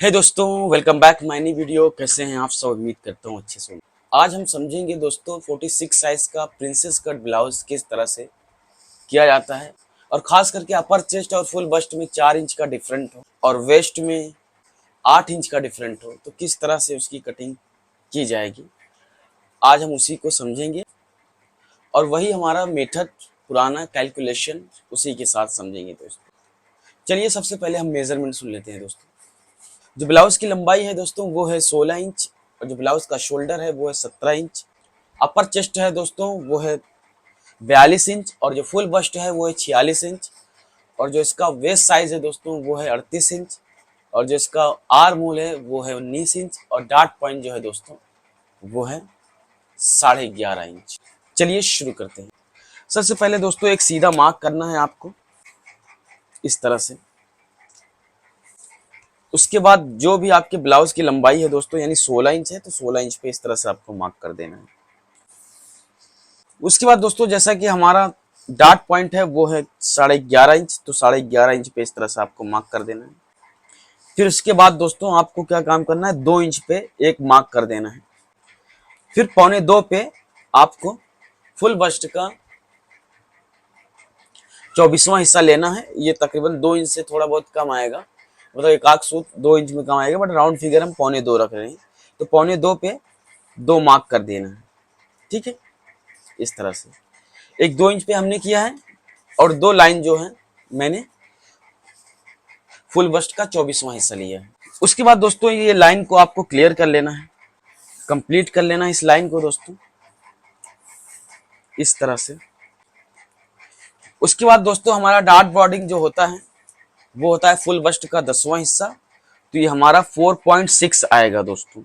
हे दोस्तों, welcome back my new video. कैसे हैं आप सब? उम्मीद करता हूँ अच्छे से होंगे। आज हम समझेंगे दोस्तों 46 साइज का प्रिंसेस कट ब्लाउज किस तरह से किया जाता है, और खास करके अपर चेस्ट और फुल बस्ट में 4 इंच का डिफरेंट हो और वेस्ट में 8 इंच का डिफरेंट हो, तो किस तरह से उसकी कटिंग की जाएगी। आज हम उसी को समझेंगे और वही हमारा मेथड पुराना कैलकुलेशन उसी के साथ समझेंगे दोस्तों। चलिए सबसे पहले हम मेजरमेंट सुन लेते हैं दोस्तों। जो ब्लाउज की लंबाई है दोस्तों वो है 16 इंच, और जो ब्लाउज का शोल्डर है वो है 17 इंच। अपर चेस्ट है दोस्तों वो है 42 इंच, और जो फुल बस्ट है वो है 46 इंच, और जो इसका वेस्ट साइज है दोस्तों वो है 38 इंच, और जो इसका आर्म होल है वो है 19 इंच, और डार्ट पॉइंट जो है दोस्तों वो है 11.5 इंच। चलिए शुरू करते हैं। सबसे पहले दोस्तों एक सीधा मार्क करना है आपको इस तरह से। उसके बाद जो भी आपके ब्लाउज की लंबाई है दोस्तों, यानी 16 इंच है तो 16 इंच पे इस तरह से आपको मार्क कर देना है। उसके बाद दोस्तों जैसा कि हमारा डार्ट पॉइंट है वो है 11.5 इंच, तो 11.5 इंच पे इस तरह से आपको मार्क कर देना है। फिर उसके बाद दोस्तों आपको क्या काम करना है, 2 इंच पे एक मार्क कर देना है। फिर 1.25 पे आपको फुल बस्ट का 24वां हिस्सा लेना है। ये तकरीबन 2 इंच से थोड़ा बहुत कम आएगा, मतलब एक आध सूत 2 इंच में कम आएगा, बट राउंड फिगर हम 1.25 रख रहे हैं। तो 1.25 पे 2 मार्क कर देना है। ठीक है, इस तरह से एक 2 इंच पे हमने किया है, और 2 लाइन जो है मैंने फुल बस्ट का 24वां हिस्सा लिया है। उसके बाद दोस्तों ये लाइन को आपको क्लियर कर लेना है, कंप्लीट कर लेना है इस लाइन को दोस्तों इस तरह से। उसके बाद दोस्तों हमारा डार्ट बॉर्डिंग जो होता है वो होता है फुल बस्ट का 10वां हिस्सा, तो ये हमारा 4.6 आएगा दोस्तों।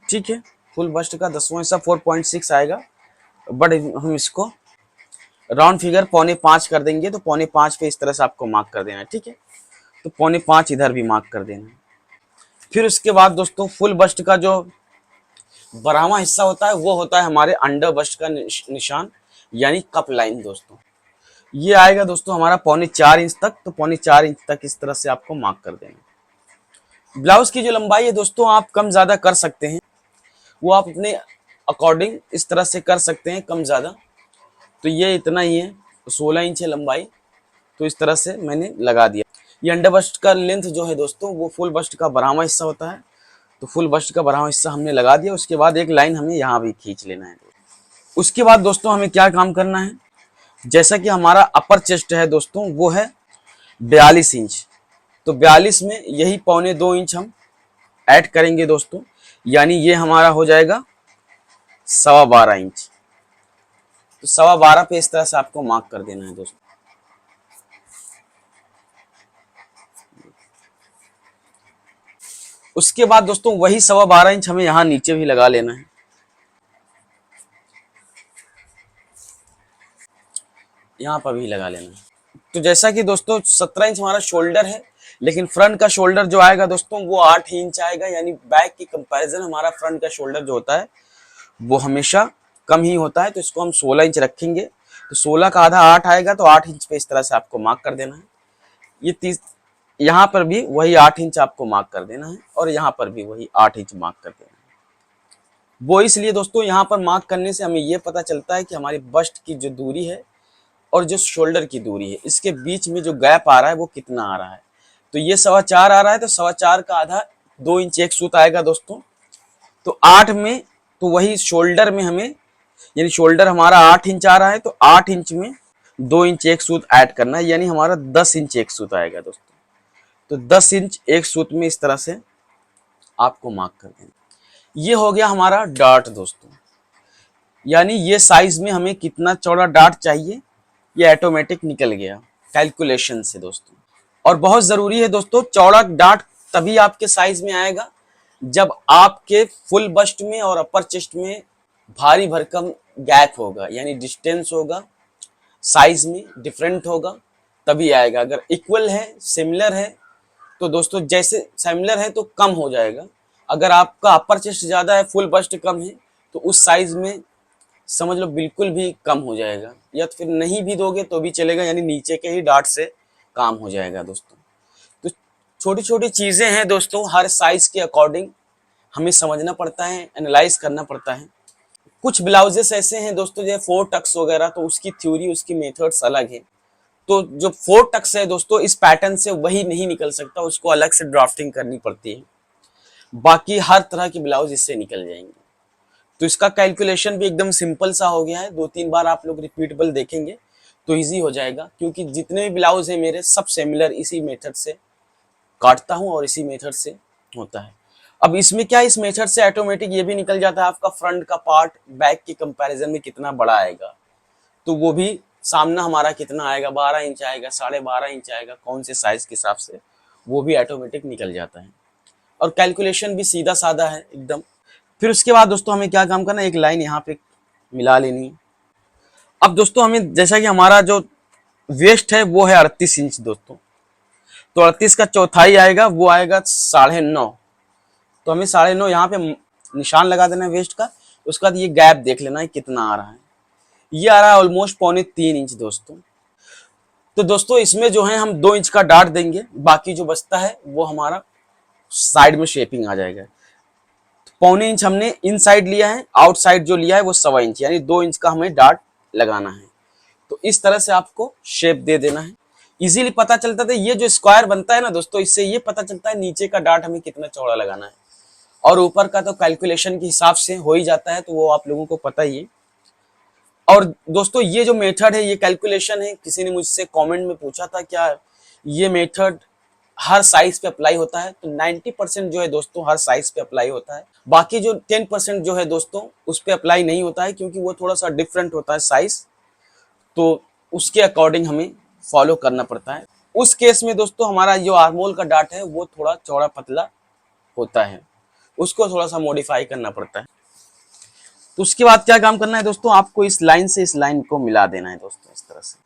ठीक है, फुल बस्ट का 10वां हिस्सा 4.6 आएगा, बट हम इसको राउंड फिगर 4.25 कर देंगे, तो 4.25 पे इस तरह से आपको मार्क कर देना है। ठीक है, तो 4.25 इधर भी मार्क कर देना है। फिर उसके बाद दोस्तों फुल बस्ट का जो बारहवां हिस्सा होता है वो होता है हमारे अंडर बस्ट का निशान, यानी कप लाइन दोस्तों। ये आएगा दोस्तों हमारा 4.25 इंच तक, तो 4.25 इंच तक इस तरह से आपको मार्क कर देना है। ब्लाउज की जो लंबाई है दोस्तों आप कम ज्यादा कर सकते हैं, वो आप अपने अकॉर्डिंग इस तरह से कर सकते हैं कम ज्यादा। तो ये इतना ही है, 16 इंच है लंबाई, तो इस तरह से मैंने लगा दिया। ये अंडर बस्ट का लेंथ जो है दोस्तों वो फुल बस्ट का 12वां हिस्सा होता है, तो फुल बस्ट का 12वां हिस्सा हमने लगा दिया। उसके बाद एक लाइन हमें यहाँ भी खींच लेना है। उसके बाद दोस्तों हमें क्या काम करना है, जैसा कि हमारा अपर चेस्ट है दोस्तों वो है 42 इंच, तो 42 में यही 1.25 इंच हम ऐड करेंगे दोस्तों, यानी ये हमारा हो जाएगा 12.25 इंच। तो 12.25 पे इस तरह से आपको मार्क कर देना है दोस्तों। उसके बाद दोस्तों वही 12.25 इंच हमें यहाँ नीचे भी लगा लेना है, यहाँ पर भी लगा लेना है। तो जैसा कि दोस्तों 17 इंच हमारा शोल्डर है, लेकिन फ्रंट का शोल्डर जो आएगा दोस्तों वो 8 इंच आएगा, यानी बैक की कंपैरिजन हमारा फ्रंट का शोल्डर जो होता है वो हमेशा कम ही होता है। तो इसको हम 16 इंच रखेंगे, तो 16 का आधा 8 आएगा, तो 8 इंच पे इस तरह से आपको मार्क कर देना है। ये 30, यहाँ पर भी वही 8 इंच आपको मार्क कर देना है, और यहाँ पर भी वही 8 इंच मार्क कर देना है। वो इसलिए दोस्तों यहाँ पर मार्क करने से हमें ये पता चलता है कि हमारी बस्ट की जो दूरी है और जो शोल्डर की दूरी है, इसके बीच में जो गैप आ रहा है वो कितना आ रहा है। तो ये 4.25 आ रहा है, तो 4.25 का आधा 2 इंच एक सूत आएगा दोस्तों। तो 8 में, तो वही शोल्डर में हमें, यानी शोल्डर हमारा 8 इंच आ रहा है, तो 8 इंच में 2 इंच एक सूत ऐड करना है, यानी हमारा 10 इंच एक सूत आएगा दोस्तों। तो 10 इंच एक सूत में इस तरह से आपको मार्क कर देना। ये हो गया हमारा डार्ट दोस्तों, यानी ये साइज में हमें कितना चौड़ा डार्ट चाहिए ये ऑटोमेटिक निकल गया कैलकुलेशन से दोस्तों। और बहुत जरूरी है दोस्तों, चौड़ा डार्ट तभी आपके साइज में आएगा जब आपके फुल बस्ट में और अपर चेस्ट में भारी भरकम गैप होगा, यानी डिस्टेंस होगा, साइज में डिफरेंट होगा, तभी आएगा। अगर इक्वल है, सिमिलर है, तो दोस्तों जैसे सिमिलर है तो कम हो जाएगा। अगर आपका अपर चेस्ट ज्यादा है, फुल बस्ट कम है, तो उस साइज में समझ लो बिल्कुल भी कम हो जाएगा, या तो फिर नहीं भी दोगे तो भी चलेगा, यानी नीचे के ही डार्ट से काम हो जाएगा दोस्तों। तो छोटी छोटी चीजें हैं दोस्तों, हर साइज के अकॉर्डिंग हमें समझना पड़ता है, एनालाइज करना पड़ता है। कुछ ब्लाउजेस ऐसे हैं दोस्तों जो 4 टक्स वगैरह, तो उसकी थ्योरी, उसकी मेथड्स अलग है। तो जो 4 टक्स है दोस्तों, इस पैटर्न से वही नहीं निकल सकता, उसको अलग से ड्राफ्टिंग करनी पड़ती है। बाकी हर तरह के ब्लाउज इससे निकल जाएंगे। तो इसका कैलकुलेशन भी एकदम सिंपल सा हो गया है। 2-3 बार आप लोग रिपीटेबल देखेंगे तो इजी हो जाएगा, क्योंकि जितने भी ब्लाउज हैं मेरे सब सिमिलर इसी मेथड से काटता हूं और इसी मेथड से होता है। अब इसमें क्या, इस मेथड से ऑटोमेटिक ये भी निकल जाता है आपका फ्रंट का पार्ट बैक के कंपैरिजन में कितना बड़ा आएगा। तो वो भी सामना हमारा कितना आएगा, 12 इंच आएगा, 12.5 इंच आएगा, कौन से साइज के हिसाब से, वो भी ऑटोमेटिक निकल जाता है। और कैलकुलेशन भी सीधा साधा है एकदम। फिर उसके बाद दोस्तों हमें क्या काम करना है, एक लाइन यहाँ पे मिला लेनी है। अब दोस्तों हमें, जैसा कि हमारा जो वेस्ट है वो है 38 इंच दोस्तों, तो 38 का चौथाई आएगा, वो आएगा 9.5। तो हमें 9.5 यहाँ पे निशान लगा देना है वेस्ट का। उसके बाद ये गैप देख लेना है कितना आ रहा है, ये आ रहा है ऑलमोस्ट 3.25 इंच दोस्तों। तो दोस्तों इसमें जो है हम 2 इंच का डार्ट देंगे, बाकी जो बचता है वो हमारा साइड में शेपिंग आ जाएगा। तो 1.25 इंच हमने इन साइड लिया है, आउटसाइड जो लिया है वो 1.25 इंच, यानी 2 इंच का हमें डार्ट लगाना है। तो इस तरह से आपको शेप दे देना है। इजीली पता चलता था, ये जो स्क्वायर बनता है ना दोस्तों, इससे ये पता चलता है नीचे का डार्ट हमें कितना चौड़ा लगाना है, और ऊपर का तो कैलकुलेशन के हिसाब से हो ही जाता है, तो वो आप लोगों को पता ही है। और दोस्तों ये जो मेथड है, ये कैलकुलेशन है, किसी ने मुझसे कमेंट में पूछा था क्या ये मेथड हर साइज पे अप्लाई होता है, तो 90% जो है दोस्तों हर साइज पे अप्लाई होता है। बाकी जो 10% जो है दोस्तों उस पे अप्लाई नहीं होता है, क्योंकि वो थोड़ा सा डिफरेंट होता है साइज, तो उसके अकॉर्डिंग हमें फॉलो करना पड़ता है। उस केस में दोस्तों हमारा जो आर्मोल का डार्ट है वो थोड़ा चौड़ा पतला होता है, उसको थोड़ा सा मॉडिफाई करना पड़ता है। तो उसके बाद क्या काम करना है दोस्तों, आपको इस लाइन से इस लाइन को मिला देना है दोस्तों, इस तरह से।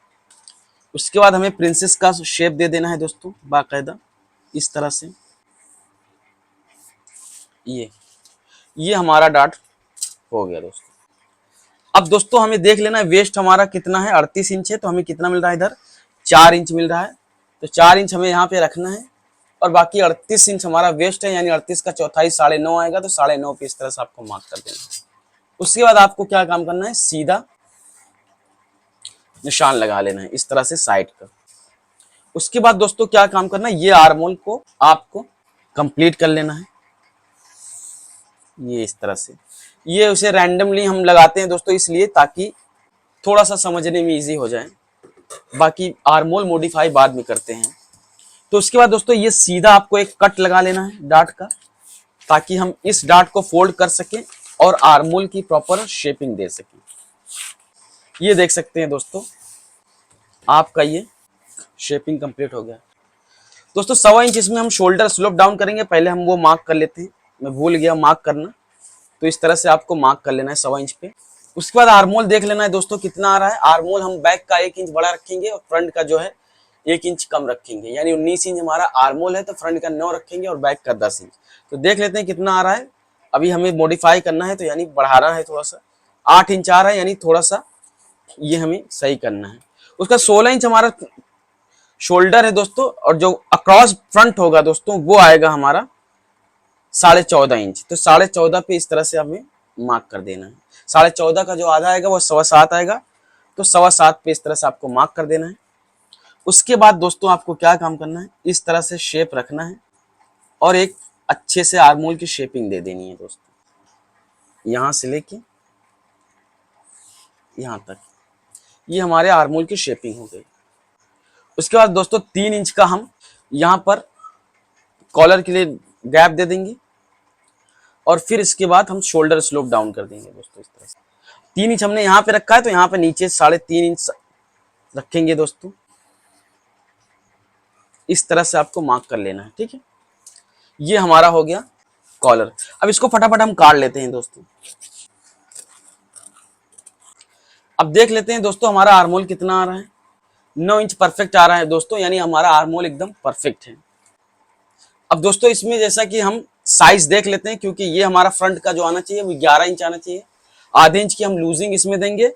उसके बाद हमें प्रिंसेस का शेप दे देना है दोस्तों बाकायदा, इस तरह से। ये हमारा डार्ट हो गया दोस्तों। अब दोस्तों हमें देख लेना है वेस्ट हमारा कितना है, 38 इंच है, तो हमें कितना मिल रहा है इधर, 4 इंच मिल रहा है। तो 4 इंच हमें यहाँ पे रखना है, और बाकी 38 इंच हमारा वेस्ट है, यानी 38 का चौथाई 9.5 आएगा, तो 9.5 पे इस तरह से आपको मार्क कर देना है। उसके बाद आपको क्या काम करना है, सीधा निशान लगा लेना है इस तरह से साइड का। उसके बाद दोस्तों क्या काम करना है, ये आर्मोल को आपको कंप्लीट कर लेना है, ये इस तरह से। ये उसे रैंडमली हम लगाते हैं दोस्तों इसलिए ताकि थोड़ा सा समझने में इजी हो जाए, बाकी आर्मोल मॉडिफाई बाद में करते हैं। तो उसके बाद दोस्तों ये सीधा आपको एक कट लगा लेना है डार्ट का, ताकि हम इस डार्ट को फोल्ड कर सकें और आर्मोल की प्रॉपर शेपिंग दे सकें। ये देख सकते हैं दोस्तों आपका ये शेपिंग कंप्लीट हो गया दोस्तों। 1.25 इंच इसमें हम शोल्डर स्लोप डाउन करेंगे, पहले हम वो मार्क कर लेते हैं, मैं भूल गया मार्क करना। तो इस तरह से आपको मार्क कर लेना है 1.25 इंच पे। उसके बाद आर्मोल देख लेना है दोस्तों कितना आ रहा है। आर्मोल हम बैक का 1 इंच बड़ा रखेंगे और फ्रंट का जो है 1 इंच कम रखेंगे, यानी 19 इंच हमारा आर्मोल है, तो फ्रंट का 9 रखेंगे और बैक का 10 इंच। तो देख लेते हैं कितना आ रहा है। अभी हमें मॉडिफाई करना है, तो यानी बढ़ाना है थोड़ा सा, 8 इंच आ रहा है, यानी थोड़ा सा ये हमें सही करना है। उसका 16 इंच हमारा शोल्डर है दोस्तों, और जो अक्रॉस फ्रंट होगा दोस्तों वो आएगा हमारा 14.5 इंच। तो 14.5 पे इस तरह से हमें मार्क कर देना है। 14.5 का जो आधा आएगा वो 7.25 आएगा, तो 7.25 पे इस तरह से आपको मार्क कर देना है। उसके बाद दोस्तों आपको क्या काम करना है, इस तरह से शेप रखना है और एक अच्छे से आर्मोल की शेपिंग दे देनी है दोस्तों, यहां से लेके यहां तक। ये हमारे आर्मोल की शेपिंग हो गई। उसके बाद दोस्तों 3 इंच का हम यहाँ पर कॉलर के लिए गैप दे देंगे, और फिर इसके बाद हम शोल्डर स्लोप डाउन कर देंगे दोस्तों इस तरह से। 3 इंच हमने यहाँ पे रखा है, तो यहाँ पे नीचे 3.5 इंच रखेंगे दोस्तों, इस तरह से आपको मार्क कर लेना है, ठीक है। ये हमारा हो गया कॉलर। अब इसको फटाफट हम काट लेते हैं दोस्तों। अब देख लेते हैं दोस्तों हमारा आर्मोल कितना आ रहा है। 9 इंच परफेक्ट आ रहा है दोस्तों, यानी हमारा आर्मोल एकदम परफेक्ट है। अब दोस्तों इसमें जैसा कि हम साइज देख लेते हैं, क्योंकि ये हमारा फ्रंट का जो आना चाहिए वो 11 इंच आना चाहिए। आधे इंच की हम लूजिंग इसमें देंगे,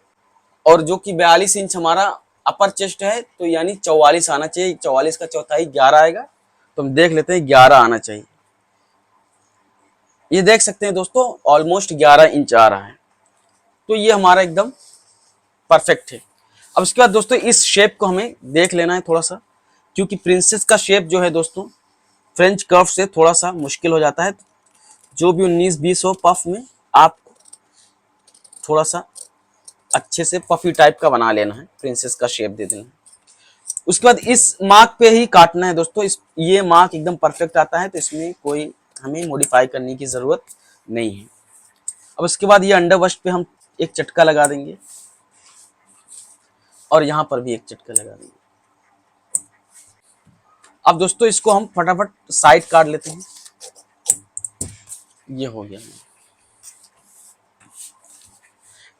और जो कि 42 इंच हमारा अपर चेस्ट है, तो यानी 44 आना चाहिए। 44 का चौथाई 11 आएगा, तो हम देख लेते हैं 11 आना चाहिए। ये देख सकते हैं दोस्तों ऑलमोस्ट 11 इंच आ रहा है, तो ये हमारा एकदम परफेक्ट है। अब उसके बाद दोस्तों इस शेप को हमें देख लेना है थोड़ा सा, क्योंकि प्रिंसेस का शेप जो है दोस्तों फ्रेंच कर्व से थोड़ा सा मुश्किल हो जाता है। जो भी 19-20 हो पफ में आपको थोड़ा सा अच्छे से पफी टाइप का बना लेना है, प्रिंसेस का शेप दे देना है। उसके बाद इस मार्क पे ही काटना है दोस्तों। ये मार्क एकदम परफेक्ट आता है, तो इसमें कोई हमें मॉडिफाई करने की जरूरत नहीं है। अब उसके बाद ये अंडर बस्ट पे हम एक चटका लगा देंगे और यहां पर भी एक चटका लगा देंगे। अब दोस्तों इसको हम फटाफट साइड काट लेते हैं। ये हो गया,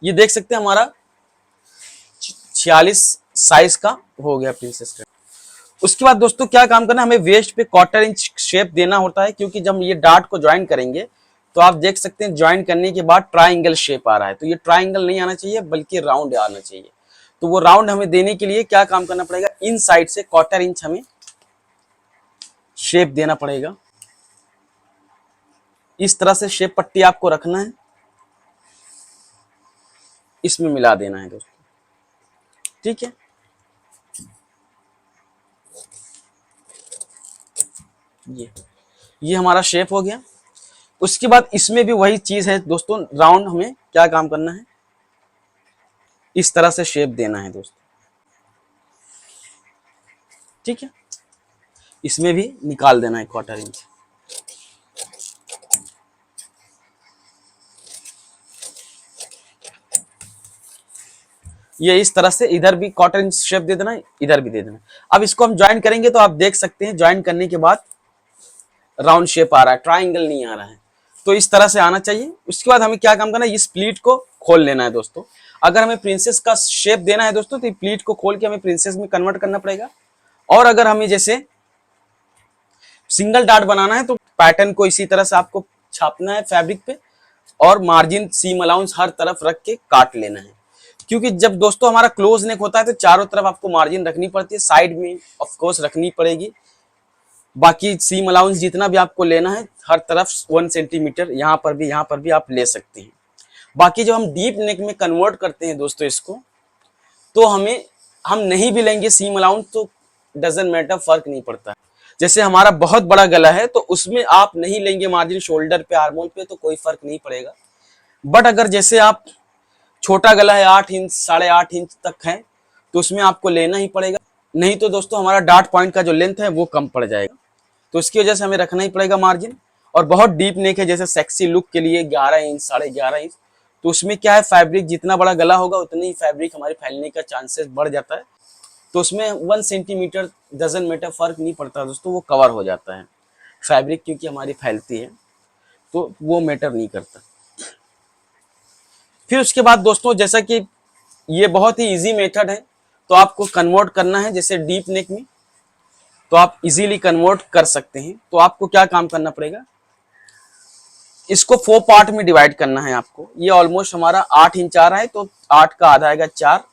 ये देख सकते हैं हमारा 46 साइज का हो गया प्रिंसेस का। उसके बाद दोस्तों क्या काम करना है, हमें वेस्ट पे 1/4 इंच शेप देना होता है, क्योंकि जब हम ये डार्ट को ज्वाइन करेंगे तो आप देख सकते हैं ज्वाइन करने के बाद ट्राइंगल शेप आ रहा है। तो ये ट्राइंगल नहीं आना चाहिए बल्कि राउंड आना चाहिए। तो वो राउंड हमें देने के लिए क्या काम करना पड़ेगा, इन साइड से 1/4 इंच हमें शेप देना पड़ेगा। इस तरह से शेप पट्टी आपको रखना है, इसमें मिला देना है दोस्तों, ठीक है। ये हमारा शेप हो गया। उसके बाद इसमें भी वही चीज है दोस्तों, राउंड हमें क्या काम करना है, इस तरह से शेप देना है दोस्तों, ठीक है। इसमें भी निकाल देना है 1/4 इंच। ये इस तरह से इधर भी 1/4 इंच शेप दे देना है, इधर भी दे देना है। अब इसको हम ज्वाइन करेंगे तो आप देख सकते हैं ज्वाइन करने के बाद राउंड शेप आ रहा है, ट्राइंगल नहीं आ रहा है। तो इस तरह से आना चाहिए। उसके बाद हमें क्या काम करना है, इस प्लीट को खोल लेना है दोस्तों। अगर हमें प्रिंसेस का शेप देना है दोस्तों, तो प्लीट को खोल के हमें प्रिंसेस में कन्वर्ट करना पड़ेगा। और अगर हमें जैसे सिंगल डार्ट बनाना है तो पैटर्न को इसी तरह से आपको छापना है फैब्रिक पे, और मार्जिन सीम अलाउंस हर तरफ रख के काट लेना है। क्योंकि जब दोस्तों हमारा क्लोज नेक होता है तो चारों तरफ आपको मार्जिन रखनी पड़ती है, साइड में ऑफ कोर्स रखनी पड़ेगी। बाकी सीम अलाउंस जितना भी आपको लेना है हर तरफ 1 सेंटीमीटर यहाँ पर भी आप ले सकते हैं। बाकी जब हम डीप नेक में कन्वर्ट करते हैं दोस्तों इसको, तो हम नहीं भी लेंगे सीम अलाउंस तो डजंट मैटर, फर्क नहीं पड़ता है। जैसे हमारा बहुत बड़ा गला है तो उसमें आप नहीं लेंगे मार्जिन शोल्डर पे, आर्मोल पे, तो कोई फर्क नहीं पड़ेगा। बट अगर जैसे आप छोटा गला है 8 इंच 8.5 इंच तक है तो उसमें आपको लेना ही पड़ेगा, नहीं तो दोस्तों हमारा डार्ट पॉइंट का जो लेंथ है वो कम पड़ जाएगा। तो इसकी वजह से हमें रखना ही पड़ेगा मार्जिन। और बहुत डीप नेक है जैसे सेक्सी लुक के लिए 11 इंच 11.5 इंच, तो उसमें क्या है, फैब्रिक जितना बड़ा गला होगा उतनी ही फैब्रिक हमारे फैलने का चांसेस बढ़ जाता है। तो उसमें 1 सेंटीमीटर डजंट मैटर, फर्क नहीं पड़ता दोस्तों, वो कवर हो जाता है फैब्रिक, क्योंकि हमारी फैलती है तो वो मैटर नहीं करता। फिर उसके बाद दोस्तों जैसा कि ये बहुत ही इजी मेथड है, तो आपको कन्वर्ट करना है जैसे डीप नेक में, तो आप इजीली कन्वर्ट कर सकते हैं। तो आपको क्या काम करना पड़ेगा, इसको 4 पार्ट में डिवाइड करना है आपको। ये ऑलमोस्ट हमारा 8 इंच आ रहा है, तो 8 का आधा आएगा 4,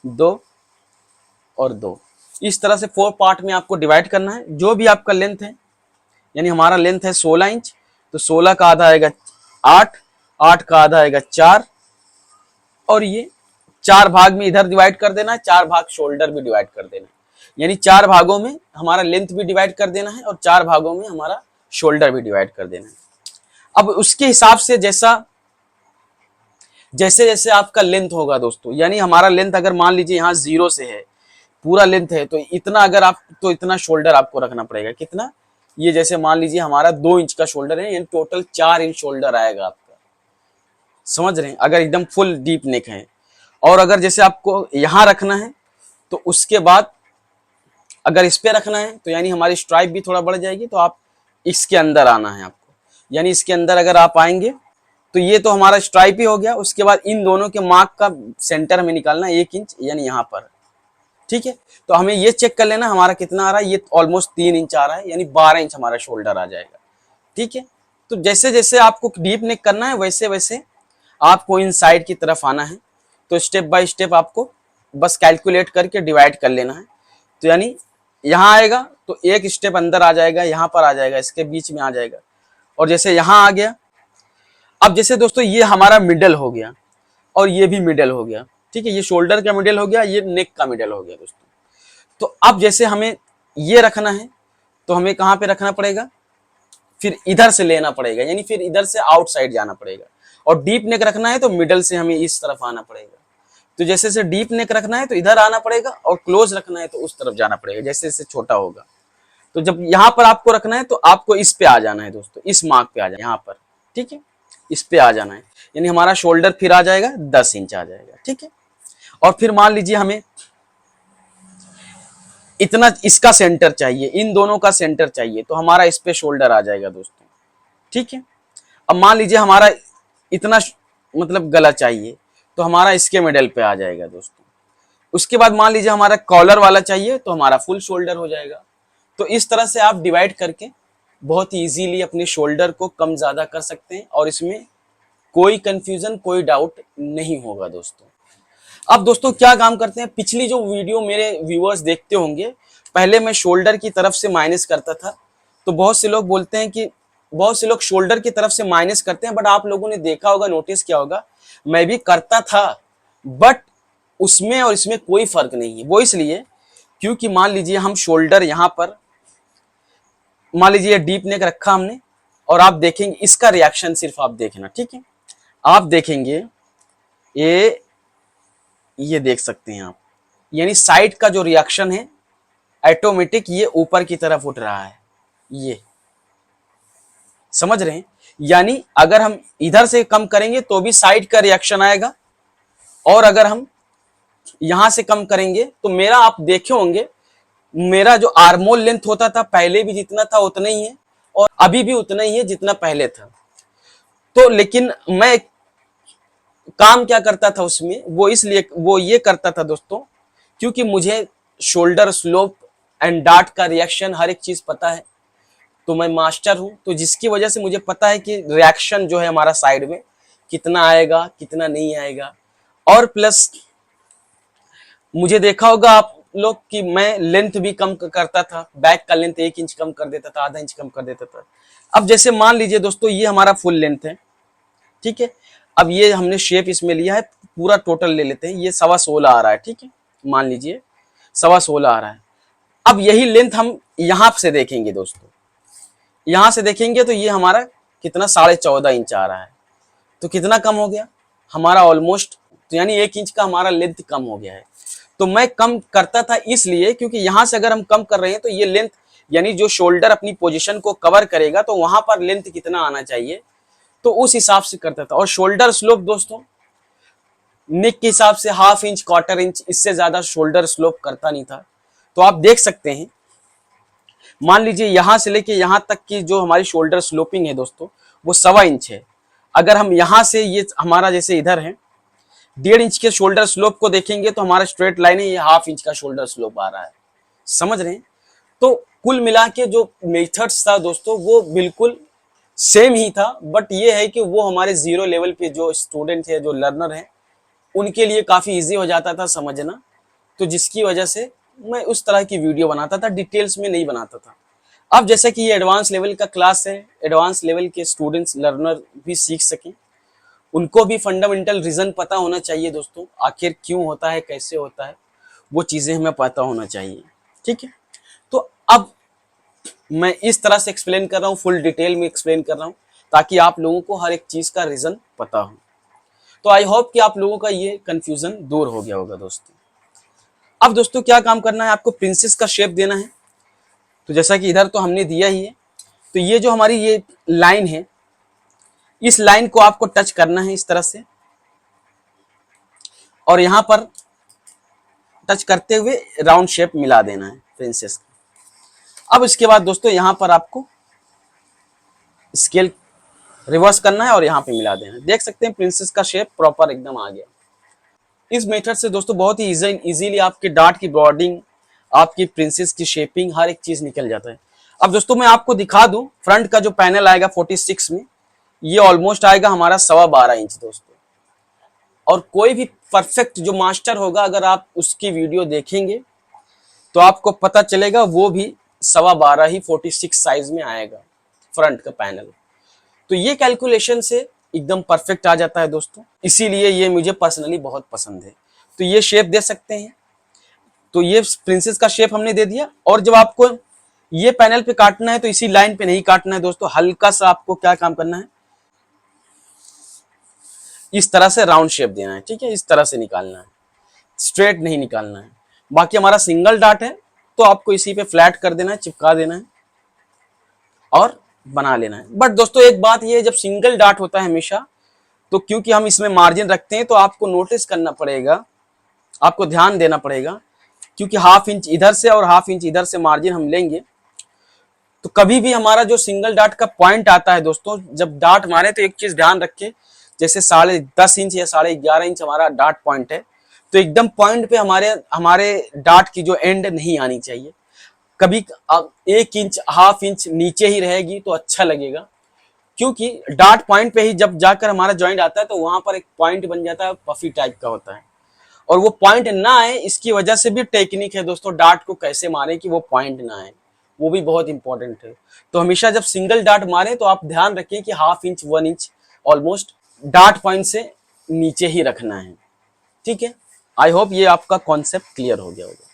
2 और 2। इस तरह से 4 पार्ट में आपको डिवाइड करना है। जो भी आपका लेंथ है, यानी हमारा लेंथ है 16 इंच, तो 16 का आधा आएगा 8, 8 का आधा आएगा 4, और ये 4 भाग में इधर डिवाइड कर देना है, 4 भाग शोल्डर भी डिवाइड कर देना है। यानी 4 भागों में हमारा लेंथ भी डिवाइड कर देना है और 4 भागों में हमारा शोल्डर भी डिवाइड कर देना है। अब उसके हिसाब से जैसे जैसे आपका लेंथ होगा दोस्तों, यानी हमारा लेंथ अगर मान लीजिए यहाँ 0 से है, पूरा लेंथ है, तो इतना अगर आप, तो इतना शोल्डर आपको रखना पड़ेगा। कितना, ये जैसे मान लीजिए हमारा 2 इंच का शोल्डर है, यानी टोटल 4 इंच शोल्डर आएगा आपका, समझ रहे हैं, अगर एकदम फुल डीप नेक है। और अगर जैसे आपको यहाँ रखना है तो उसके बाद अगर इस पे रखना है तो यानी हमारी स्ट्राइप भी थोड़ा बढ़ जाएगी, तो आप इसके अंदर आना है आपको, यानी इसके अंदर अगर आप आएंगे तो ये तो हमारा स्ट्राइप ही हो गया। उसके बाद इन दोनों के मार्क का सेंटर हमें निकालना है 1 इंच, यानी यहाँ पर, ठीक है। तो हमें ये चेक कर लेना हमारा कितना आ रहा है, ये ऑलमोस्ट 3 इंच आ रहा है, यानी 12 इंच हमारा शोल्डर आ जाएगा, ठीक है। तो जैसे जैसे आपको डीप नेक करना है वैसे वैसे आपको इन साइड की तरफ आना है। तो स्टेप बाय स्टेप आपको बस कैलकुलेट करके डिवाइड कर लेना है। तो यानी यहाँ आएगा तो एक स्टेप अंदर आ जाएगा, यहाँ पर आ जाएगा, इसके बीच में आ जाएगा, और जैसे यहाँ आ गया। अब जैसे दोस्तों ये हमारा मिडल हो गया और ये भी मिडल हो गया, ठीक है, ये शोल्डर का मिडल हो गया, ये नेक का मिडल हो गया दोस्तों। तो अब जैसे हमें ये रखना है तो हमें कहाँ पे रखना पड़ेगा, फिर इधर से लेना पड़ेगा, यानी फिर इधर से आउटसाइड जाना पड़ेगा। और डीप नेक रखना है तो मिडल से हमें इस तरफ आना पड़ेगा। तो जैसे से डीप नेक रखना है तो इधर आना पड़ेगा, और क्लोज रखना है तो उस तरफ जाना पड़ेगा, जैसे जैसे छोटा होगा। तो जब यहाँ पर आपको रखना है तो आपको इस पे आ जाना है दोस्तों, इस मार्क पे आ जाना है यहाँ पर, ठीक है, इस पे आ जाना है, यानी हमारा शोल्डर फिर आ जाएगा 10 इंच आ जाएगा, ठीक है। और फिर मान लीजिए हमें इतना इसका सेंटर चाहिए, इन दोनों का सेंटर चाहिए, तो हमारा इस पे शोल्डर आ जाएगा दोस्तों, ठीक है। अब मान लीजिए हमारा इतना मतलब गला चाहिए, तो हमारा इसके मिडल पे आ जाएगा दोस्तों। उसके बाद मान लीजिए हमारा कॉलर वाला चाहिए तो हमारा फुल शोल्डर हो जाएगा। तो इस तरह से आप डिवाइड करके बहुत ही इजीली अपने शोल्डर को कम ज्यादा कर सकते हैं, और इसमें कोई कंफ्यूजन, कोई डाउट नहीं होगा दोस्तों। अब दोस्तों क्या काम करते हैं, पिछली जो वीडियो मेरे व्यूअर्स देखते होंगे, पहले मैं शोल्डर की तरफ से माइनस करता था। तो बहुत से लोग बोलते हैं कि बहुत से लोग शोल्डर की तरफ से माइनस करते हैं, बट आप लोगों ने देखा होगा, नोटिस किया होगा, मैं भी करता था, बट उसमें और इसमें कोई फर्क नहीं है। वो इसलिए क्योंकि मान लीजिए हम शोल्डर यहाँ पर, मान लीजिए डीप नेक रखा हमने, और आप देखेंगे इसका रिएक्शन सिर्फ आप देखना, ठीक है। आप देखेंगे ये देख सकते हैं आप, यानी साइड का जो रिएक्शन है ऑटोमेटिक ये ऊपर की तरफ उठ रहा है, ये समझ रहे हैं। यानी अगर हम इधर से कम करेंगे तो भी साइड का रिएक्शन आएगा, और अगर हम यहां से कम करेंगे तो मेरा आप देखे होंगे, मेरा जो आर्मोल लेंथ होता था पहले भी जितना था उतना ही है, और अभी भी उतना ही है जितना पहले था। तो लेकिन मैं काम क्या करता था उसमें, वो इसलिए वो ये करता था दोस्तों, क्योंकि मुझे शोल्डर स्लोप एंड डार्ट का रिएक्शन हर एक चीज पता है। तो मैं मास्टर हूं, तो जिसकी वजह से मुझे पता है कि रिएक्शन जो है हमारा साइड में कितना आएगा, कितना नहीं आएगा। और प्लस मुझे देखा होगा आप लोग कि मैं लेंथ भी कम करता था, बैक का लेंथ 1 इंच कम कर देता था, आधा इंच कम कर देता था। अब जैसे मान लीजिए दोस्तों ये हमारा फुल लेंथ है, ठीक है। अब ये हमने शेप इसमें लिया है, पूरा टोटल ले लेते हैं, ये 16.25 आ रहा है, ठीक है, मान लीजिए 16.25 आ रहा है। अब यही लेंथ हम यहां से देखेंगे दोस्तों, यहां से देखेंगे तो ये हमारा कितना 14.5 इंच आ रहा है। तो कितना कम हो गया हमारा, ऑलमोस्ट, तो यानी 1 इंच का हमारा लेंथ कम हो गया है। तो मैं कम करता था इसलिए क्योंकि यहां से अगर हम कम कर रहे हैं तो ये लेंथ, यानी जो शोल्डर अपनी पोजीशन को कवर करेगा तो वहां पर लेंथ कितना आना चाहिए, तो उस हिसाब से करता था। और शोल्डर स्लोप दोस्तों नेक के हिसाब से 1/2 इंच, 1/4 इंच, इससे ज्यादा शोल्डर स्लोप करता नहीं था। तो आप देख सकते हैं, मान लीजिए यहां से लेके यहां तक की जो हमारी शोल्डर स्लोपिंग है दोस्तों वो 1.25 इंच है। अगर हम यहां से ये हमारा जैसे इधर है 1.5 इंच के शोल्डर स्लोप को देखेंगे तो हमारा स्ट्रेट लाइन है, ये 1/2 इंच का शोल्डर स्लोप आ रहा है, समझ रहे हैं। तो कुल मिला के जो मेथड्स था दोस्तों वो बिल्कुल सेम ही था, बट ये है कि वो हमारे 0 लेवल पे जो स्टूडेंट है, जो लर्नर है, उनके लिए काफी इजी हो जाता था समझना। तो जिसकी वजह से मैं उस तरह की वीडियो बनाता था, डिटेल्स में नहीं बनाता था। अब जैसे कि ये एडवांस लेवल का क्लास है, एडवांस लेवल के स्टूडेंट्स लर्नर भी सीख सकें, उनको भी फंडामेंटल रीजन पता होना चाहिए दोस्तों, आखिर क्यों होता है, कैसे होता है, वो चीजें हमें पता होना चाहिए, ठीक है। तो अब मैं इस तरह से एक्सप्लेन कर रहा हूँ, फुल डिटेल में एक्सप्लेन कर रहा हूँ, ताकि आप लोगों को हर एक चीज का रीजन पता हो। तो आई होप कि आप लोगों का ये कंफ्यूजन दूर हो गया होगा दोस्तों। अब दोस्तों क्या काम करना है, आपको प्रिंसेस का शेप देना है। तो जैसा कि इधर तो हमने दिया ही है, तो ये जो हमारी ये लाइन है, इस लाइन को आपको टच करना है इस तरह से, और यहां पर टच करते हुए राउंड शेप मिला देना है प्रिंसेस का। अब इसके बाद दोस्तों यहां पर आपको स्केल रिवर्स करना है और यहां पे मिला देना है। देख सकते हैं प्रिंसेस का शेप प्रॉपर एकदम आ गया। इस मेथड से दोस्तों बहुत ही इजीली आपके डार्ट की बॉर्डिंग, आपकी प्रिंसेस की शेपिंग, हर एक चीज निकल जाता है। अब दोस्तों मैं आपको दिखा दूं, फ्रंट का जो पैनल आएगा 46 में, ये ऑलमोस्ट आएगा हमारा 12.25 इंच दोस्तों। और कोई भी परफेक्ट जो मास्टर होगा, अगर आप उसकी वीडियो देखेंगे तो आपको पता चलेगा वो भी 12.25 ही 46 साइज में आएगा फ्रंट का पैनल। तो ये कैलकुलेशन से एकदम परफेक्ट आ जाता है दोस्तों, इसीलिए ये मुझे पर्सनली बहुत पसंद है। तो ये शेप दे सकते हैं, तो ये प्रिंसेस का शेप हमने दे दिया। और जब आपको ये पैनल पे काटना है तो इसी लाइन पे नहीं काटना है दोस्तों, हल्का सा आपको क्या काम करना है, इस तरह से राउंड शेप देना है, ठीक है, इस तरह से निकालना है, स्ट्रेट नहीं निकालना है। बाकी हमारा सिंगल डाट है तो आपको इसी पे फ्लैट कर देना है, चिपका देना है और बना लेना है। बट दोस्तों एक बात ये है, जब सिंगल डाट होता है हमेशा, तो क्योंकि हम इसमें मार्जिन रखते हैं तो आपको नोटिस करना पड़ेगा, आपको ध्यान देना पड़ेगा, क्योंकि 1/2 इंच इधर से और 1/2 इंच इधर से मार्जिन हम लेंगे, तो कभी भी हमारा जो सिंगल डाट का पॉइंट आता है दोस्तों, जब डाट मारे तो एक चीज ध्यान रखें, जैसे 10.5 इंच या 11.5 इंच हमारा डाट पॉइंट है, तो एकदम पॉइंट पे हमारे हमारे डाट की जो एंड नहीं आनी चाहिए। कभी 1 इंच 1/2 इंच नीचे ही रहेगी तो अच्छा लगेगा, क्योंकि डाट पॉइंट पे ही जब जाकर हमारा जॉइंट आता है तो वहां पर एक पॉइंट बन जाता है, पफी टाइप का होता है, और वो पॉइंट ना आए इसकी वजह से भी टेक्निक है दोस्तों, डाट को कैसे मारे कि वो पॉइंट ना आए, वो भी बहुत इंपॉर्टेंट है। तो हमेशा जब सिंगल डाट मारे तो आप ध्यान रखिए कि 1/2 inch 1 inch almost dot point से नीचे ही रखना है, ठीक है। आई होप ये आपका कॉन्सेप्ट क्लियर हो गया होगा।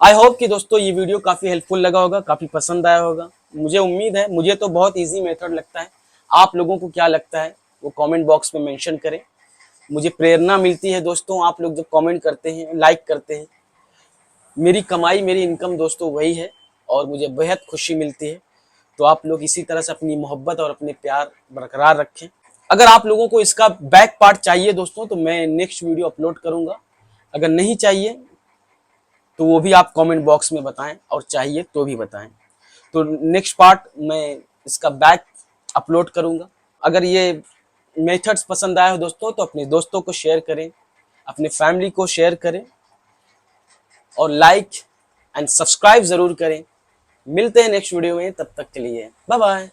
आई होप कि दोस्तों ये वीडियो काफी हेल्पफुल लगा होगा, काफी पसंद आया होगा, मुझे उम्मीद है। मुझे तो बहुत इजी मेथड लगता है, आप लोगों को क्या लगता है वो कमेंट बॉक्स में मेंशन करें। मुझे प्रेरणा मिलती है दोस्तों, आप लोग जब कमेंट करते हैं, लाइक करते हैं, मेरी कमाई मेरी इनकम दोस्तों वही है, और मुझे बेहद खुशी मिलती है। तो आप लोग इसी तरह से अपनी मोहब्बत और अपने प्यार बरकरार रखें। अगर आप लोगों को इसका बैक पार्ट चाहिए दोस्तों तो मैं नेक्स्ट वीडियो अपलोड करूंगा, अगर नहीं चाहिए तो वो भी आप कमेंट बॉक्स में बताएं, और चाहिए तो भी बताएं, तो नेक्स्ट पार्ट मैं इसका बैक अपलोड करूंगा। अगर ये मेथड्स पसंद आए हो दोस्तों तो अपने दोस्तों को शेयर करें, अपने फैमिली को शेयर करें, और लाइक एंड सब्सक्राइब जरूर करें। मिलते हैं नेक्स्ट वीडियो में, तब तक के लिए बाय बाय।